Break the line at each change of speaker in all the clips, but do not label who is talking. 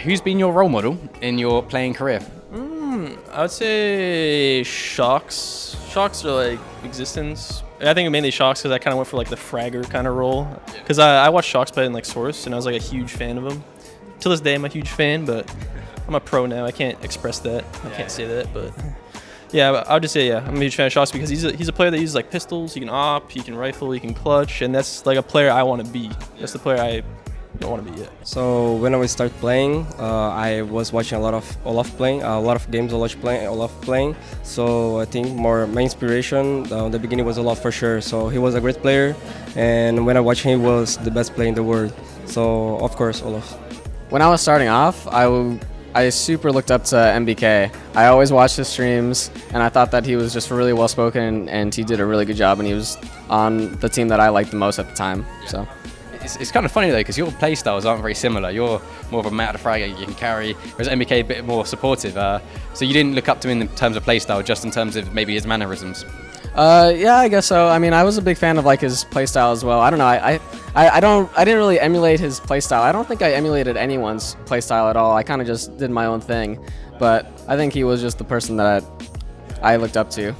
Who's been your role model in your playing career?
I would say shox. Shox are like existence. I think mainly shox because I kind of went for like the fragger kind of role. Because I watched shox play in like Source and I was like a huge fan of him. To this day, I'm a huge fan, but I'm a pro now. I can't express that. I can't say that, but yeah, I would just say I'm a huge fan of shox because he's a player that uses like pistols. He can op, he can rifle, he can clutch, and that's like a player I want to be. That's the player I don't want to be yet.
So when I started playing, I was watching a lot of Olaf playing, a lot of games Olaf playing. So I think my inspiration in the beginning was Olaf for sure. So he was a great player, and when I watched him, he was the best player in the world. So of course Olaf.
When I was starting off, I super looked up to MBK. I always watched his streams, and I thought that he was just really well spoken, and he did a really good job, and he was on the team that I liked the most at the time. So.
It's kind of funny though, because your play styles aren't very similar. You're more of a Matt fragger, you can carry, whereas MBK a bit more supportive. So you didn't look up to him in terms of play style, just in terms of maybe his mannerisms.
Yeah, I guess so. I mean, I was a big fan of like his playstyle as well. I don't know. I didn't really emulate his playstyle. I don't think I emulated anyone's playstyle at all. I kind of just did my own thing. But I think he was just the person that I looked up to.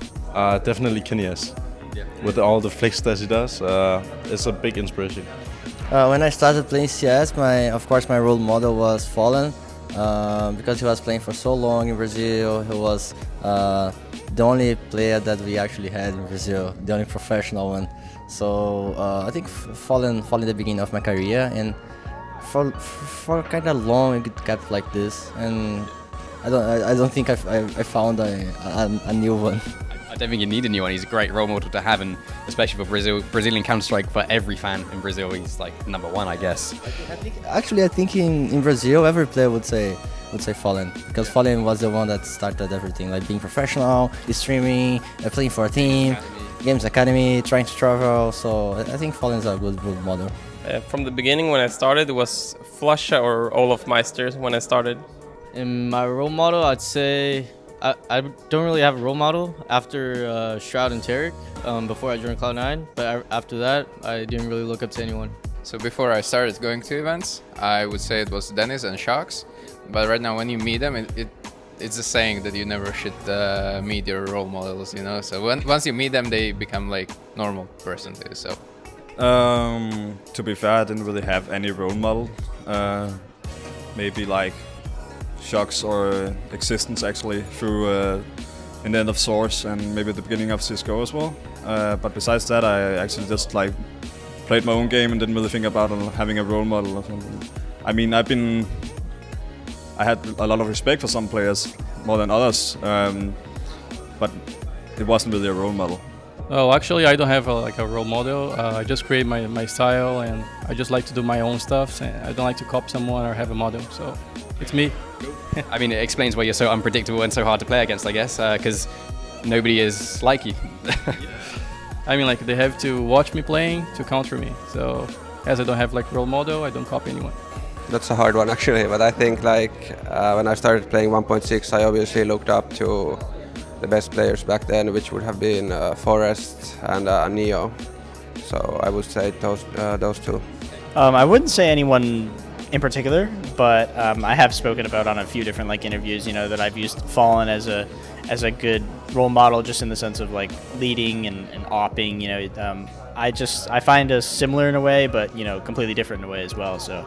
Definitely Kenias. With all the flex that he does, it's a big inspiration.
When I started playing CS, of course my role model was Fallen, because he was playing for so long in Brazil. He was the only player that we actually had in Brazil, the only professional one. So I think Fallen the beginning of my career, and for kind of long it kept like this, and I don't think I found a new one.
I don't think you need a new one. He's a great role model to have, and especially for Brazilian Counter-Strike, for every fan in Brazil, he's like #1, I guess.
I think in Brazil, every player would say Fallen, because Fallen was the one that started everything, like being professional, streaming, playing for a team, Games Academy, trying to travel. So I think Fallen is a good role model.
From the beginning, when I started, it was Flusha or Olaf Meister when I started.
In my role model, I'd say I don't really have a role model after Shroud and Tarek before I joined Cloud9, but after that, I didn't really look up to anyone.
So before I started going to events, I would say it was Dennis and shox. But right now, when you meet them, it's a saying that you never should meet your role models, you know. So once you meet them, they become like normal person too. So.
To be fair, I didn't really have any role model. Maybe like shox or existence actually through in the end of Source and maybe the beginning of CSGO as well. But besides that, I actually just like played my own game and didn't really think about having a role model or something. I mean, I had a lot of respect for some players more than others, but it wasn't really a role model.
Oh, actually, I don't have a role model. I just create my style, and I just like to do my own stuff. And I don't like to copy someone or have a model. So it's me.
I mean, it explains why you're so unpredictable and so hard to play against, I guess, because nobody is like you.
I mean, like they have to watch me playing to counter me. So as I don't have like role model, I don't copy anyone.
That's a hard one actually, but I think like when I started playing 1.6, I obviously looked up to the best players back then, which would have been Forrest and Neo. So I would say those two.
I wouldn't say anyone in particular, but I have spoken about on a few different like interviews, you know, that I've used Fallen as a good role model, just in the sense of like leading and opping. You know, I find us similar in a way, but you know, completely different in a way as well. So